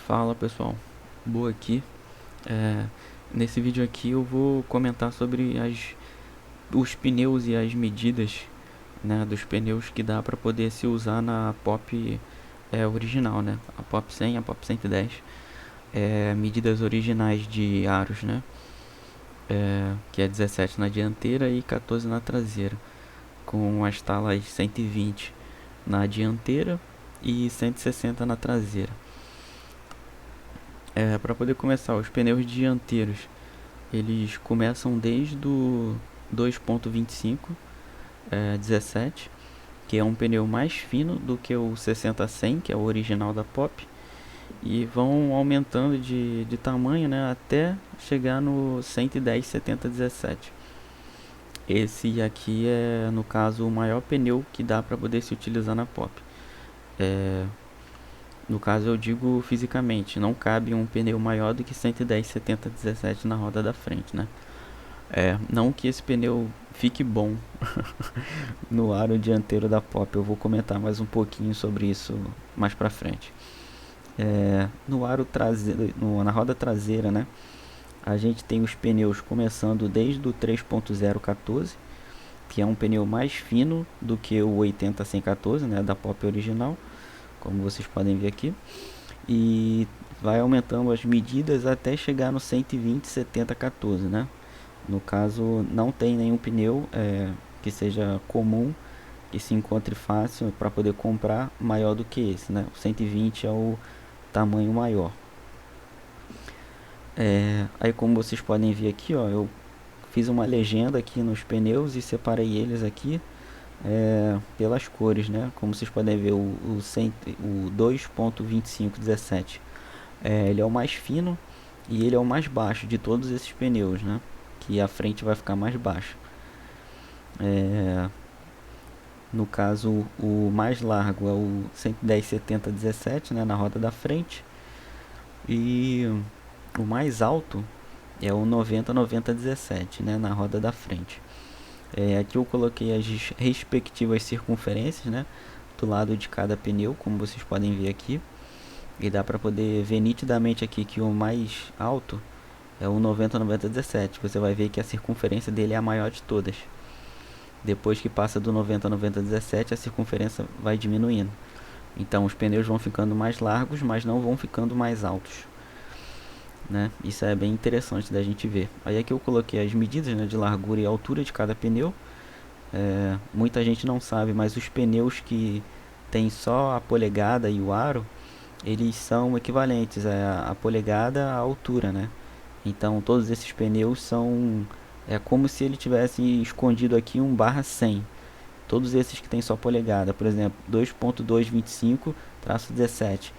Fala pessoal, boa aqui. É, Nesse vídeo aqui eu vou comentar sobre os pneus e as medidas, né, dos pneus que dá para poder se usar na Pop original, né, a Pop 100, a Pop 110, medidas originais de aros, né, que é 17 na dianteira e 14 na traseira, com as talas 120 na dianteira e 160 na traseira. Para poder começar, os pneus dianteiros eles começam desde o 2.25 17, que é um pneu mais fino do que o 60-100, que é o original da Pop, e vão aumentando de tamanho, né, até chegar no 110-70-17. Esse aqui é, no caso, o maior pneu que dá para poder se utilizar na Pop. É, no caso, eu digo fisicamente, não cabe um pneu maior do que 110-70-17 na roda da frente, né? Não que esse pneu fique bom no aro dianteiro da Pop, eu vou comentar mais um pouquinho sobre isso mais pra frente. No aro traseiro, na roda traseira, né? A gente tem os pneus começando desde o 3.014, que é um pneu mais fino do que o 80-114, né, da Pop original, como vocês podem ver aqui, e vai aumentando as medidas até chegar no 120-70-14, né? No caso, não tem nenhum pneu que seja comum, que se encontre fácil para poder comprar maior do que esse, né? O 120 é o tamanho maior. Aí como vocês podem ver aqui, ó, eu fiz uma legenda aqui nos pneus e separei eles aqui pelas cores, né? Como vocês podem ver, o 2.2517 ele é o mais fino e ele é o mais baixo de todos esses pneus, né? Que a frente vai ficar mais baixa. No caso, o mais largo é o 110-70-17, né, na roda da frente. E o mais alto é o 90-90-17, né, na roda da frente. Aqui eu coloquei as respectivas circunferências, né, do lado de cada pneu, como vocês podem ver aqui. E dá para poder ver nitidamente aqui que o mais alto é o 90-90-17. Você vai ver que a circunferência dele é a maior de todas. Depois que passa do 90-90-17, a circunferência vai diminuindo. Então os pneus vão ficando mais largos, mas não vão ficando mais altos, né? Isso é bem interessante da gente ver. Aí aqui eu coloquei as medidas, né, de largura e altura de cada pneu. Muita gente não sabe, mas os pneus que tem só a polegada e o aro, eles são equivalentes a polegada à altura, né? Então todos esses pneus são como se ele tivesse escondido aqui um barra 100. Todos esses que tem só polegada, por exemplo, 2.225-17,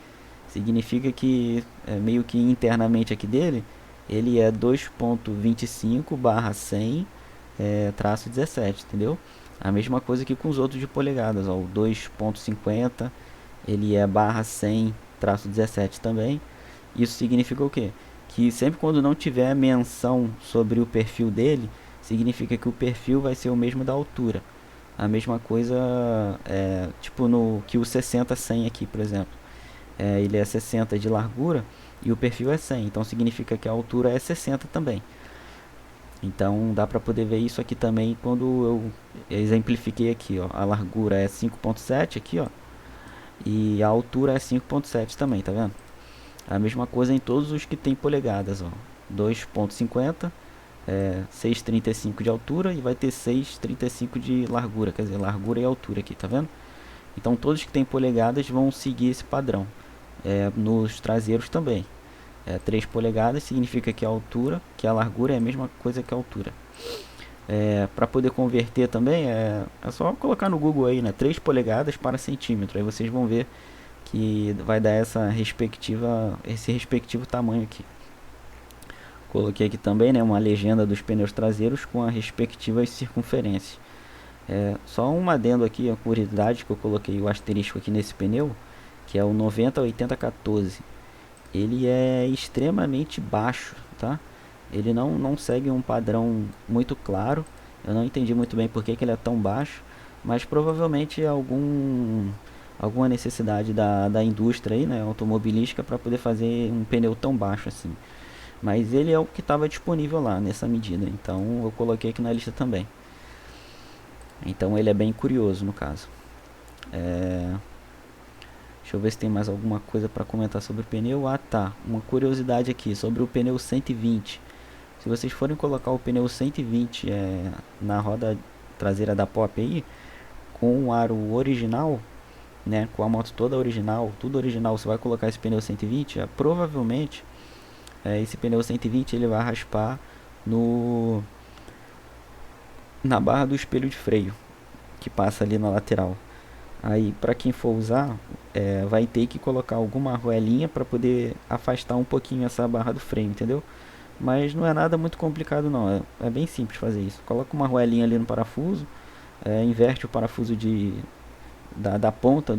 significa que meio que internamente aqui dele, ele é 2.25/100-17, entendeu? A mesma coisa que com os outros de polegadas, ó, o 2.50, ele é barra 100-17 também. Isso significa o quê? Que sempre quando não tiver menção sobre o perfil dele, significa que o perfil vai ser o mesmo da altura. A mesma coisa, tipo no que o 60-100 aqui, por exemplo. Ele é 60 de largura e o perfil é 100, então significa que a altura é 60 também. Então dá para poder ver isso aqui também quando eu exemplifiquei aqui, ó. A largura é 5.7 aqui, ó, e a altura é 5.7 também, tá vendo? A mesma coisa em todos os que tem polegadas, ó. 2.50, 6,35 de altura e vai ter 6,35 de largura, quer dizer, largura e altura aqui, tá vendo? Então todos que tem polegadas vão seguir esse padrão. Nos traseiros também. 3 polegadas significa que a altura, que a largura é a mesma coisa que a altura. Para poder converter também, é só colocar no Google aí, né? 3 polegadas para centímetro. Aí vocês vão ver que vai dar esse respectivo tamanho aqui. Coloquei aqui também, né, uma legenda dos pneus traseiros com as respectivas circunferências. Só um adendo aqui, a curiosidade que eu coloquei o asterisco aqui nesse pneu, que é o 90-80-14. Ele é extremamente baixo, tá? Ele não segue um padrão muito claro. Eu não entendi muito bem porque que ele é tão baixo, mas provavelmente alguma necessidade da indústria aí, né, automobilística, para poder fazer um pneu tão baixo assim. Mas ele é o que estava disponível lá nessa medida, então eu coloquei aqui na lista também. Então ele é bem curioso no caso. Deixa eu ver se tem mais alguma coisa para comentar sobre o pneu. Ah, tá. Uma curiosidade aqui sobre o pneu 120. Se vocês forem colocar o pneu 120 na roda traseira da Pop aí, com o aro original, né, com a moto toda original, tudo original, você vai colocar esse pneu 120, provavelmente esse pneu 120 ele vai raspar no na barra do espelho de freio que passa ali na lateral. Aí, para quem for usar, vai ter que colocar alguma arruelinha para poder afastar um pouquinho essa barra do freio, entendeu? Mas não é nada muito complicado não, é bem simples fazer isso. Coloca uma arruelinha ali no parafuso, inverte o parafuso da ponta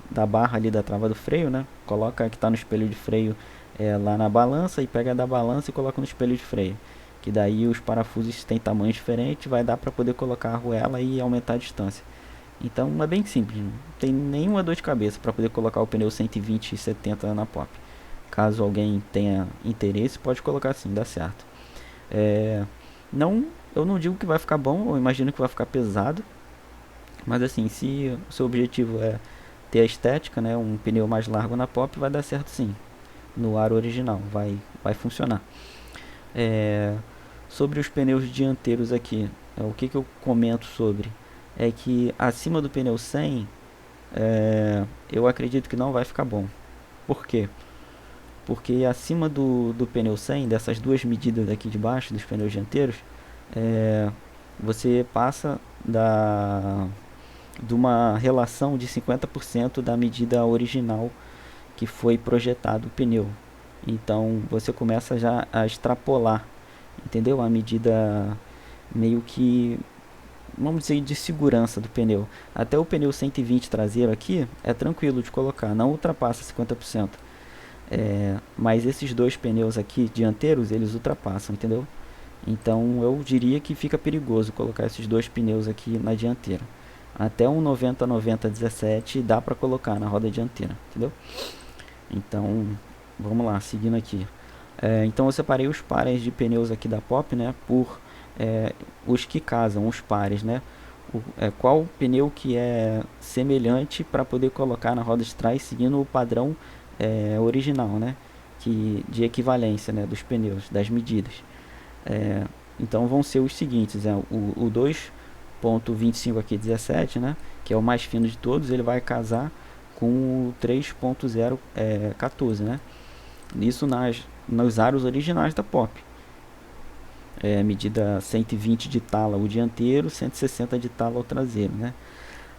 da barra ali da trava do freio, né? Coloca a que está no espelho de freio lá na balança e pega da balança e coloca no espelho de freio. Que daí os parafusos têm tamanhos diferentes, vai dar para poder colocar a arruela e aumentar a distância. Então é bem simples, não tem nenhuma dor de cabeça para poder colocar o pneu 120 e 70 na Pop. Caso alguém tenha interesse, pode colocar assim, dá certo. Não, eu não digo que vai ficar bom, eu imagino que vai ficar pesado. Mas assim, se o seu objetivo é ter a estética, né, um pneu mais largo na Pop, vai dar certo sim. No aro original, vai funcionar. Sobre os pneus dianteiros aqui, o que eu comento sobre? É que acima do pneu 100, eu acredito que não vai ficar bom. Por quê? Porque acima do pneu 100, dessas duas medidas aqui de baixo, dos pneus dianteiros, você passa de uma relação de 50% da medida original que foi projetado o pneu. Então você começa já a extrapolar, entendeu? A medida meio que, vamos dizer, de segurança do pneu. Até o pneu 120 traseiro aqui é tranquilo de colocar, não ultrapassa 50%. Mas esses dois pneus aqui dianteiros, eles ultrapassam, entendeu? Então eu diria que fica perigoso colocar esses dois pneus aqui na dianteira. Até um 90-90-17 dá para colocar na roda dianteira, entendeu? Então, vamos lá, seguindo aqui. Então eu separei os pares de pneus aqui da Pop, né, por os que casam, os pares, né? Qual pneu que é semelhante para poder colocar na roda de trás seguindo o padrão original, né? De equivalência, né, dos pneus, das medidas. Então vão ser os seguintes, o 2.25 aqui 17, né, que é o mais fino de todos, ele vai casar com o 3.0 14, né? Isso nos aros originais da Pop. Medida 120 de tala o dianteiro, 160 de tala o traseiro, né?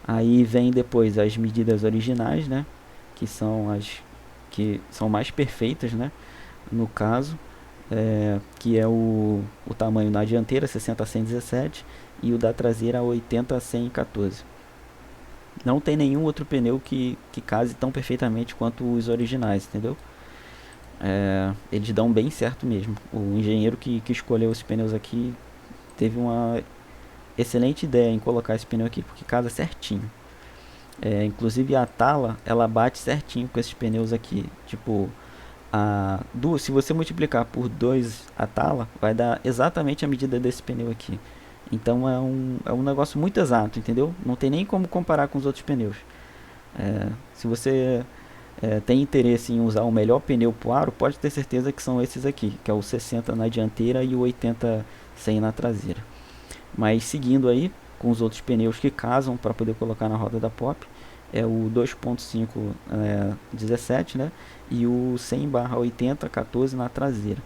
Aí vem depois as medidas originais, né, que são as que são mais perfeitas, né, no caso, que é o tamanho na dianteira 60-117 e o da traseira 80-114. Não tem nenhum outro pneu que case tão perfeitamente quanto os originais, entendeu? Eles dão bem certo mesmo. O engenheiro que escolheu os pneus aqui teve uma excelente ideia em colocar esse pneu aqui, porque casa certinho. Inclusive a tala, ela bate certinho com esses pneus aqui. Tipo, se você multiplicar por 2 a tala, vai dar exatamente a medida desse pneu aqui. Então é um negócio muito exato, entendeu? Não tem nem como comparar com os outros pneus. Se você tem interesse em usar o melhor pneu pro aro, pode ter certeza que são esses aqui, que é o 60 na dianteira e o 80-100 na traseira. Mas seguindo aí com os outros pneus que casam para poder colocar na roda da Pop, é o 2.5 17, né, e o 100/80 14 na traseira.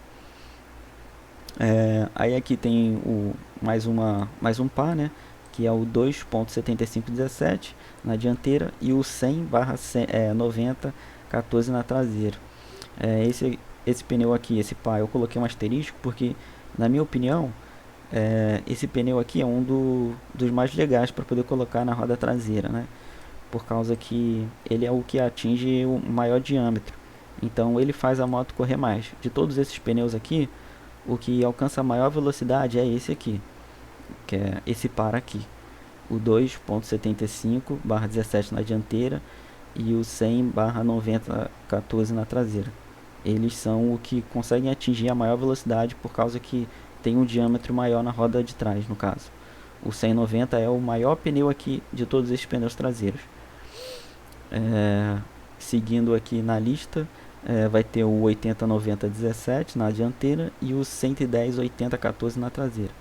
Aí aqui tem mais um par, né, que é o 2.75 17 na dianteira e o 100/90 14 na traseira. Esse pneu aqui, esse par, eu coloquei um asterisco porque, na minha opinião, esse pneu aqui é um dos mais legais para poder colocar na roda traseira, né? Por causa que ele é o que atinge o maior diâmetro. Então ele faz a moto correr mais. De todos esses pneus aqui, o que alcança a maior velocidade é esse aqui, que é esse par aqui. o 2.75/17 na dianteira e o 100/90/14 na traseira. Eles são o que conseguem atingir a maior velocidade por causa que tem um diâmetro maior na roda de trás, no caso. O 190 é o maior pneu aqui de todos esses pneus traseiros. Seguindo aqui na lista, vai ter o 80/90/17 na dianteira e o 110/80/14 na traseira.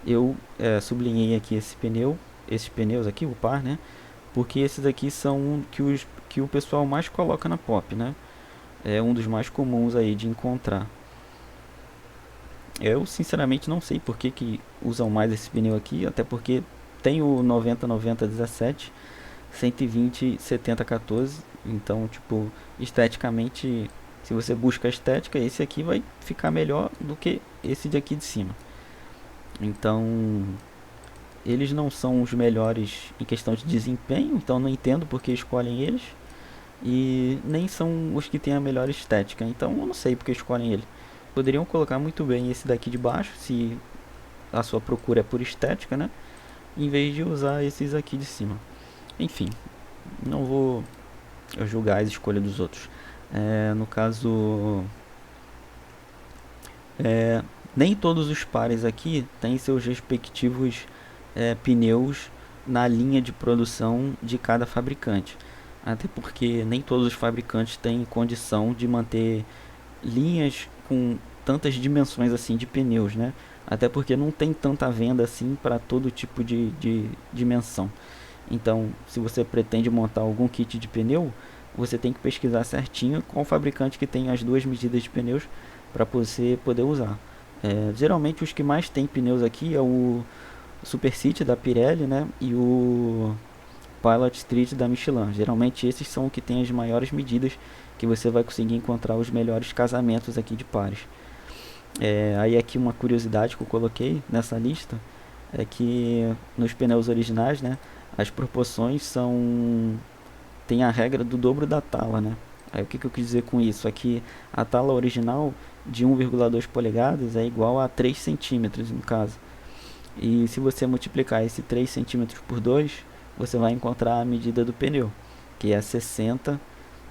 Eu sublinhei aqui esses pneus aqui, o par, né? Porque esses aqui são que o pessoal mais coloca na Pop, né? É um dos mais comuns aí de encontrar. Eu sinceramente não sei por que usam mais esse pneu aqui, até porque tem o 90/90/17, 120/70/14, então tipo, esteticamente, se você busca estética, esse aqui vai ficar melhor do que esse daqui de cima. Então, eles não são os melhores em questão de desempenho, então não entendo porque escolhem eles. E nem são os que têm a melhor estética, então eu não sei porque escolhem ele. Poderiam colocar muito bem esse daqui de baixo, se a sua procura é por estética, né? Em vez de usar esses aqui de cima. Enfim, não vou julgar a escolha dos outros. No caso, nem todos os pares aqui têm seus respectivos pneus na linha de produção de cada fabricante. Até porque nem todos os fabricantes têm condição de manter linhas com tantas dimensões assim de pneus, né? Até porque não tem tanta venda assim para todo tipo de dimensão. Então, se você pretende montar algum kit de pneu, você tem que pesquisar certinho qual fabricante que tem as duas medidas de pneus para você poder usar. Geralmente os que mais tem pneus aqui é o Super City da Pirelli, né? E o Pilot Street da Michelin. Geralmente esses são o que tem as maiores medidas, que você vai conseguir encontrar os melhores casamentos aqui de pares. Aí aqui uma curiosidade que eu coloquei nessa lista é que nos pneus originais, né, as proporções tem a regra do dobro da tala, né? Aí o que eu quis dizer com isso? É que a tala original de 1,2 polegadas é igual a 3 centímetros no caso. E se você multiplicar esse 3 centímetros por 2, você vai encontrar a medida do pneu, que é 60,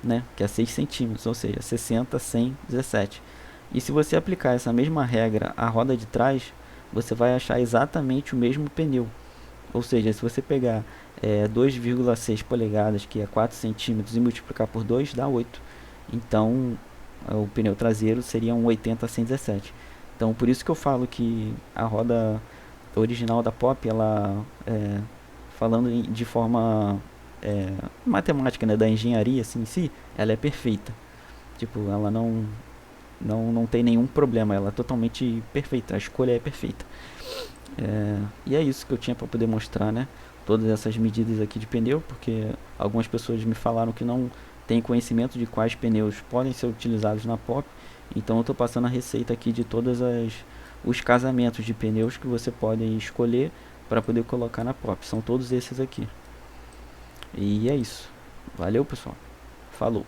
né, que é 6 centímetros, ou seja, 60, 100, 17. E se você aplicar essa mesma regra à roda de trás, você vai achar exatamente o mesmo pneu. Ou seja, se você pegar 2,6 polegadas, que é 4 centímetros, e multiplicar por 2, dá 8. Então, o pneu traseiro seria um 80/117. Então, por isso que eu falo que a roda original da Pop, ela, falando de forma matemática, né, da engenharia assim, em si, ela é perfeita. Tipo, ela não tem nenhum problema, ela é totalmente perfeita, a escolha é perfeita. E é isso que eu tinha para poder mostrar, né? Todas essas medidas aqui de pneu, porque algumas pessoas me falaram que não tem conhecimento de quais pneus podem ser utilizados na Pop. Então eu estou passando a receita aqui de todos os casamentos de pneus que você pode escolher para poder colocar na Pop. São todos esses aqui. E é isso. Valeu, pessoal. Falou.